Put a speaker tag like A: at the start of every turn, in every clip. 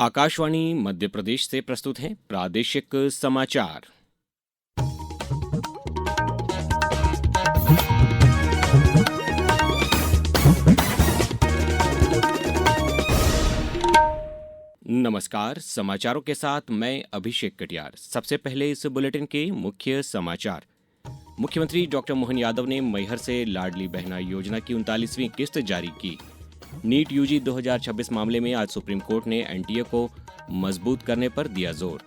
A: आकाशवाणी मध्य प्रदेश से प्रस्तुत हैं प्रादेशिक समाचार। नमस्कार, समाचारों के साथ मैं अभिषेक कटियार। सबसे पहले इस बुलेटिन के मुख्य समाचार। मुख्यमंत्री डॉक्टर मोहन यादव ने मैहर से लाडली बहना योजना की 39वीं किस्त जारी की। नीट यूजी 2026 मामले में आज सुप्रीम कोर्ट ने एनटीए को मजबूत करने पर दिया जोर।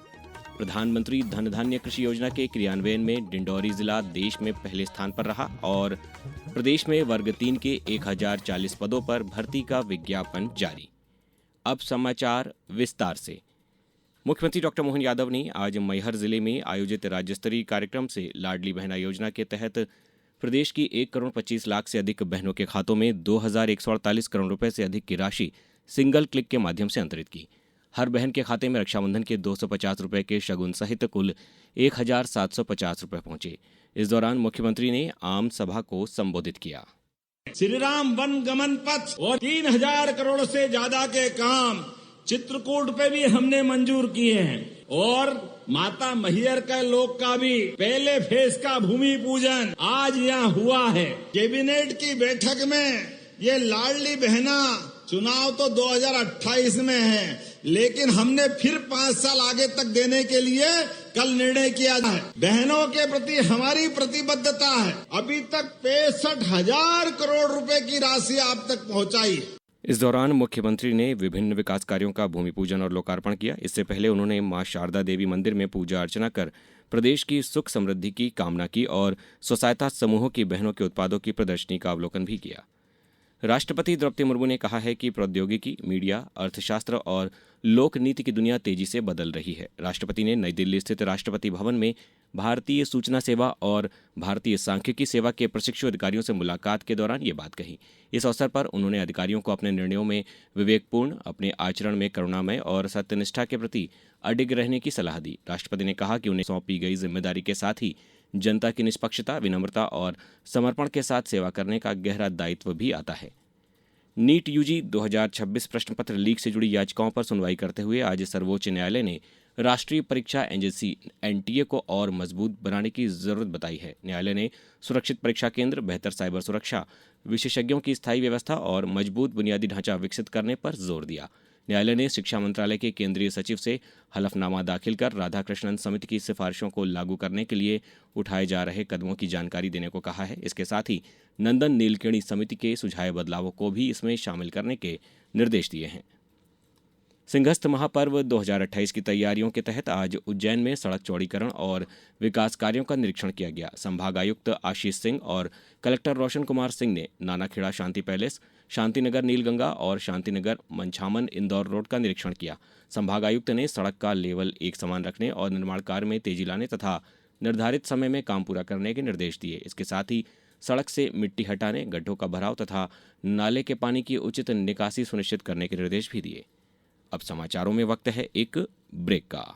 A: प्रधानमंत्री धन धान्य कृषि योजना के क्रियान्वयन में डिंडौरी जिला देश में पहले स्थान पर रहा और प्रदेश में वर्ग 3 के 1040 पदों पर भर्ती का विज्ञापन जारी। अब समाचार विस्तार से। मुख्यमंत्री डॉक्टर मोहन यादव ने आज मैहर जिले में आयोजित राज्य स्तरीय कार्यक्रम से लाडली बहना योजना के तहत प्रदेश की 1 करोड़ 25 लाख से अधिक बहनों के खातों में 2148 करोड़ रुपए से अधिक की राशि सिंगल क्लिक के माध्यम से अंतरित की। हर बहन के खाते में रक्षाबंधन के 250 रुपए के शगुन सहित कुल 1750 रुपए पहुंचे। इस दौरान मुख्यमंत्री ने आम सभा को संबोधित किया।
B: श्री राम वन गमन पथ और 3000 करोड़ से ज्यादा के काम चित्रकूट पे भी हमने मंजूर किए हैं और माता मैहर का लोक का भी पहले फेज का भूमि पूजन आज यहाँ हुआ है। कैबिनेट की बैठक में ये लाडली बहना चुनाव तो 2028 में है, लेकिन हमने फिर 5 साल आगे तक देने के लिए कल निर्णय किया है। बहनों के प्रति हमारी प्रतिबद्धता है। अभी तक 65,000 करोड़ रुपए की राशि आप तक पहुंचाई।
A: इस दौरान मुख्यमंत्री ने विभिन्न विकास कार्यों का भूमि पूजन और लोकार्पण किया। इससे पहले उन्होंने मां शारदा देवी मंदिर में पूजा अर्चना कर प्रदेश की सुख समृद्धि की कामना की और स्वसहायता समूहों की बहनों के उत्पादों की प्रदर्शनी का अवलोकन भी किया। राष्ट्रपति द्रौपदी मुर्मू ने कहा है कि प्रौद्योगिकी, मीडिया, अर्थशास्त्र और लोक नीति की दुनिया तेजी से बदल रही है। राष्ट्रपति ने नई दिल्ली स्थित राष्ट्रपति भवन में भारतीय सूचना सेवा और भारतीय सांख्यिकी सेवा के प्रशिक्षु अधिकारियों से मुलाकात के दौरान ये बात कही। इस अवसर पर उन्होंने अधिकारियों को अपने निर्णयों में विवेकपूर्ण, अपने आचरण में करुणामय और सत्यनिष्ठा के प्रति अडिग रहने की सलाह दी। राष्ट्रपति ने कहा कि उन्हें सौंपी गई जिम्मेदारी के साथ ही जनता की निष्पक्षता, विनम्रता और समर्पण के साथ सेवा करने का गहरा दायित्व भी आता है। नीट यूजी 2026 प्रश्न पत्र लीक से जुड़ी याचिकाओं पर सुनवाई करते हुए आज सर्वोच्च न्यायालय ने राष्ट्रीय परीक्षा एजेंसी एनटीए को और मजबूत बनाने की जरूरत बताई है। न्यायालय ने सुरक्षित परीक्षा केंद्र, बेहतर साइबर सुरक्षा, विशेषज्ञों की स्थायी व्यवस्था और मजबूत बुनियादी ढांचा विकसित करने पर जोर दिया। न्यायालय ने शिक्षा मंत्रालय के केंद्रीय सचिव से हलफनामा दाखिल कर राधाकृष्णन समिति की सिफारिशों को लागू करने के लिए उठाए जा रहे कदमों की जानकारी देने को कहा है। इसके साथ ही नंदन नीलकेणी समिति के सुझाए बदलावों को भी इसमें शामिल करने के निर्देश दिए हैं। सिंहस्थ महापर्व 2028 की तैयारियों के तहत आज उज्जैन में सड़क चौड़ीकरण और विकास कार्यों का निरीक्षण किया गया। संभागायुक्त आशीष सिंह और कलेक्टर रोशन कुमार सिंह ने नानाखेड़ा शांति पैलेस, शांतिनगर नीलगंगा और शांतिनगर मंछामन इंदौर रोड का निरीक्षण किया। संभागायुक्त ने सड़क का लेवल एक समान रखने और निर्माण कार्य में तेजी लाने तथा निर्धारित समय में काम पूरा करने के निर्देश दिए। इसके साथ ही सड़क से मिट्टी हटाने, गड्ढों का भराव तथा नाले के पानी की उचित निकासी सुनिश्चित करने के निर्देश भी दिए। अब समाचारों में वक्त है एक ब्रेक का।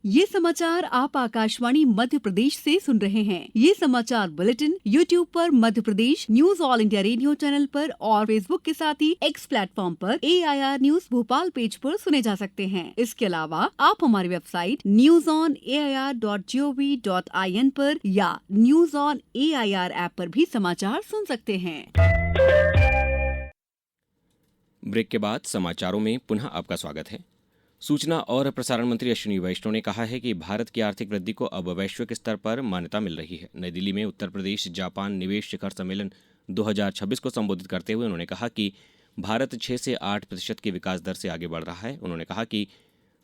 C: ये समाचार आप आकाशवाणी मध्य प्रदेश से सुन रहे हैं। ये समाचार बुलेटिन YouTube पर Madhya Pradesh news All India Radio channel पर और फेसबुक के साथ ही X प्लेटफॉर्म पर AIR न्यूज भोपाल पेज पर सुने जा सकते हैं। इसके अलावा आप हमारी वेबसाइट newsonair.gov.in पर या न्यूज ऑन AIR ऐप पर भी समाचार सुन सकते हैं।
A: ब्रेक के बाद समाचारों में पुनः आपका स्वागत है। सूचना और प्रसारण मंत्री अश्विनी वैष्णव ने कहा है कि भारत की आर्थिक वृद्धि को अब वैश्विक स्तर पर मान्यता मिल रही है। नई दिल्ली में उत्तर प्रदेश जापान निवेश शिखर सम्मेलन 2026 को संबोधित करते हुए उन्होंने कहा कि भारत 6 से 8% की विकास दर से आगे बढ़ रहा है। उन्होंने कहा कि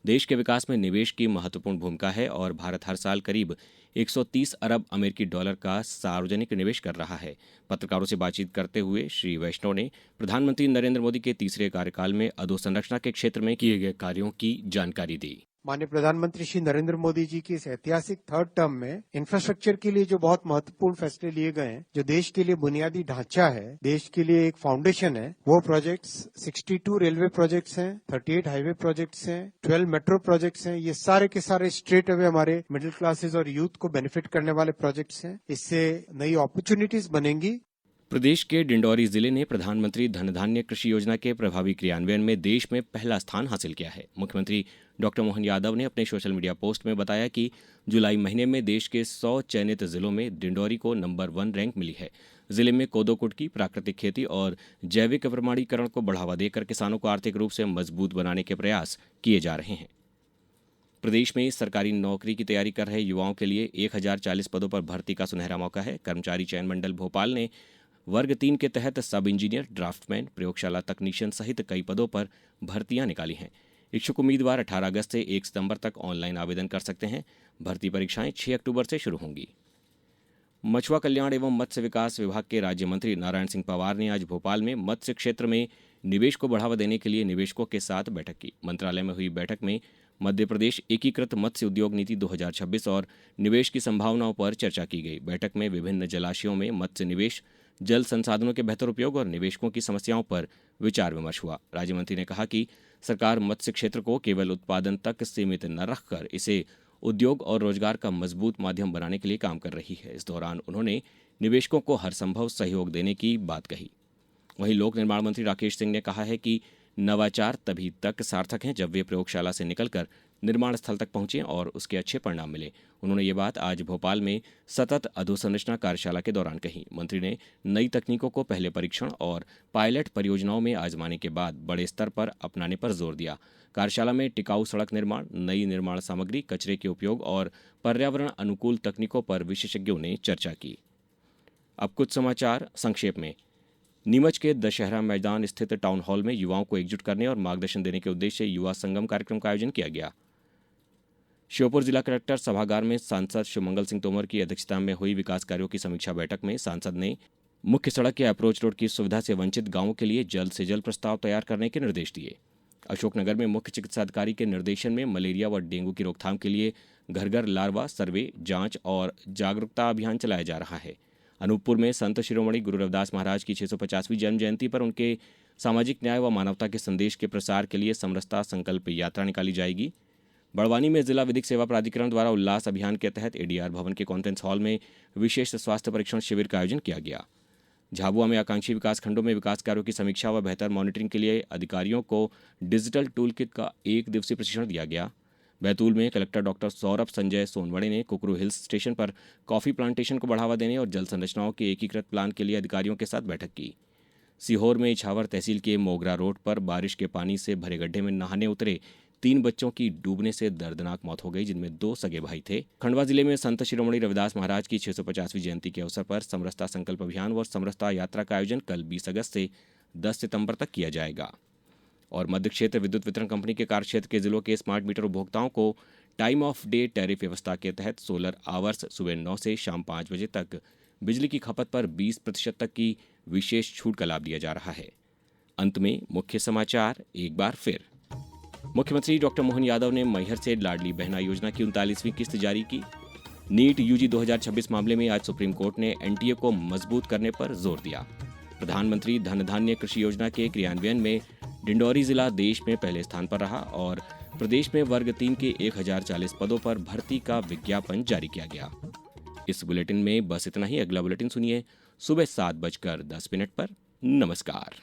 A: देश के विकास में निवेश की महत्वपूर्ण भूमिका है और भारत हर साल करीब 130 अरब अमेरिकी डॉलर का सार्वजनिक निवेश कर रहा है। पत्रकारों से बातचीत करते हुए श्री वैष्णव ने प्रधानमंत्री नरेंद्र मोदी के तीसरे कार्यकाल में अधोसंरचना के क्षेत्र में किए गए कार्यों की जानकारी दी।
D: माननीय प्रधानमंत्री श्री नरेंद्र मोदी जी की इस ऐतिहासिक थर्ड टर्म में इंफ्रास्ट्रक्चर के लिए जो बहुत महत्वपूर्ण फैसले लिए गए हैं, जो देश के लिए बुनियादी ढांचा है, देश के लिए एक फाउंडेशन है, वो प्रोजेक्ट्स 62 रेलवे प्रोजेक्ट्स हैं, 38 हाईवे प्रोजेक्ट्स हैं, 12 मेट्रो प्रोजेक्ट्स हैं। ये सारे के सारे स्ट्रेट अवे हमारे मिडिल क्लासेस और यूथ को बेनिफिट करने वाले प्रोजेक्ट्स हैं। इससे नई अपॉर्चुनिटीज बनेंगी।
A: प्रदेश के डिंडौरी जिले ने प्रधानमंत्री धन धान्य कृषि योजना के प्रभावी क्रियान्वयन में देश में पहला स्थान हासिल किया है। मुख्यमंत्री डॉक्टर मोहन यादव ने अपने सोशल मीडिया पोस्ट में बताया कि जुलाई महीने में देश के 100 चयनित जिलों में डिंडौरी को नंबर 1 रैंक मिली है। जिले में कोदो कुटकी, प्राकृतिक खेती और जैविक प्रमाणीकरण को बढ़ावा देकर किसानों को आर्थिक रूप से मजबूत बनाने के प्रयास किए जा रहे हैं। प्रदेश में सरकारी नौकरी की तैयारी कर रहे युवाओं के लिए 1040 पदों पर भर्ती का सुनहरा मौका है। कर्मचारी चयन मंडल भोपाल ने वर्ग 3 के तहत सब इंजीनियर, ड्राफ्टमैन, प्रयोगशाला तकनीशियन सहित कई पदों पर भर्तियां निकाली हैं। इच्छुक उम्मीदवार 18 अगस्त से 1 सितंबर तक ऑनलाइन आवेदन कर सकते हैं। भर्ती परीक्षाएं 6 अक्टूबर से शुरू होंगी। मछुआ कल्याण एवं मत्स्य विकास विभाग के राज्य मंत्री नारायण सिंह पवार ने आज भोपाल में मत्स्य क्षेत्र में निवेश को बढ़ावा देने के लिए निवेशकों के साथ बैठक की। मंत्रालय में हुई बैठक में मध्य प्रदेश एकीकृत मत्स्य उद्योग नीति 2026 और निवेश की संभावनाओं पर चर्चा की गई। बैठक में विभिन्न जलाशयों में मत्स्य निवेश, जल संसाधनों के बेहतर उपयोग और निवेशकों की समस्याओं पर विचार विमर्श हुआ। राज्य मंत्री ने कहा कि सरकार मत्स्य क्षेत्र को केवल उत्पादन तक सीमित न रखकर इसे उद्योग और रोजगार का मजबूत माध्यम बनाने के लिए काम कर रही है। इस दौरान उन्होंने निवेशकों को हर संभव सहयोग देने की बात कही। वहीं लोक निर्माण मंत्री राकेश सिंह ने कहा है कि नवाचार तभी तक सार्थक हैं जब वे प्रयोगशाला से निकलकर निर्माण स्थल तक पहुंचे और उसके अच्छे परिणाम मिले। उन्होंने ये बात आज भोपाल में सतत अधोसंरचना कार्यशाला के दौरान कही। मंत्री ने नई तकनीकों को पहले परीक्षण और पायलट परियोजनाओं में आजमाने के बाद बड़े स्तर पर अपनाने पर जोर दिया। कार्यशाला में टिकाऊ सड़क निर्माण, नई निर्माण सामग्री, कचरे के उपयोग और पर्यावरण अनुकूल तकनीकों पर विशेषज्ञों ने चर्चा की। अब कुछ समाचार संक्षेप में। नीमच के दशहरा मैदान स्थित टाउन हॉल में युवाओं को एकजुट करने और मार्गदर्शन देने के उद्देश्य से युवा संगम कार्यक्रम का आयोजन किया गया। श्योपुर जिला कलेक्टर सभागार में सांसद शिवमंगल सिंह तोमर की अध्यक्षता में हुई विकास कार्यों की समीक्षा बैठक में सांसद ने मुख्य सड़क या अप्रोच रोड की सुविधा से वंचित गांवों के लिए जल्द से जल्द प्रस्ताव तैयार करने के निर्देश दिए। अशोकनगर में मुख्य चिकित्साधिकारी के निर्देशन में मलेरिया व डेंगू की रोकथाम के लिए घर घर लार्वा सर्वे, जांच और जागरूकता अभियान चलाया जा रहा है। अनूपपुर में संत शिरोमणि गुरु रविदास महाराज की 650वीं जन्म जयंती पर उनके सामाजिक न्याय व मानवता के संदेश के प्रसार के लिए समरसता संकल्प यात्रा निकाली जाएगी। बड़वानी में जिला विधिक सेवा प्राधिकरण द्वारा उल्लास अभियान के तहत एडीआर भवन के कॉन्फ्रेंस हॉल में विशेष स्वास्थ्य परीक्षण शिविर का आयोजन किया गया। झाबुआ में आकांक्षी विकास खंडों में विकास कार्यों की समीक्षा व बेहतर मॉनिटरिंग के लिए अधिकारियों को डिजिटल टूल किट का 1 दिवसीय प्रशिक्षण दिया गया। बैतूल में कलेक्टर डॉक्टर सौरभ संजय सोनवड़े ने कुकरू हिल्स स्टेशन पर कॉफी प्लांटेशन को बढ़ावा देने और जल संरचनाओं के एकीकृत प्लान के लिए अधिकारियों के साथ बैठक की। सीहोर में इछावर तहसील के मोगरा रोड पर बारिश के पानी से भरे गड्ढे में नहाने उतरे 3 बच्चों की डूबने से दर्दनाक मौत हो गई, जिनमें 2 सगे भाई थे। खंडवा जिले में संत शिरोमणि रविदास महाराज की 650वीं जयंती के अवसर पर समरसता संकल्प अभियान व समरसता यात्रा का आयोजन कल 20 अगस्त से 10 सितंबर तक किया जाएगा। और मध्य क्षेत्र विद्युत वितरण कंपनी के कार्यक्षेत्र के जिलों के स्मार्ट मीटर उपभोक्ताओं को टाइम ऑफ डे टैरिफ व्यवस्था के तहत सोलर आवर्स सुबह 9 से शाम 5 बजे तक बिजली की खपत पर 20% तक की विशेष छूट का लाभ दिया जा रहा है। अंत में मुख्य समाचार एक बार फिर। मुख्यमंत्री डॉक्टर मोहन यादव ने मैहर से लाडली बहना योजना की 39वीं किस्त जारी की। नीट यूजी 2026 मामले में आज सुप्रीम कोर्ट ने एनटीए को मजबूत करने पर जोर दिया। प्रधानमंत्री धन धान्य कृषि योजना के क्रियान्वयन में डिंडौरी जिला देश में पहले स्थान पर रहा और प्रदेश में वर्ग 3 के 1040 पदों पर भर्ती का विज्ञापन जारी किया गया। इस बुलेटिन में बस इतना ही। अगला बुलेटिन सुनिए सुबह 7:10 पर। नमस्कार।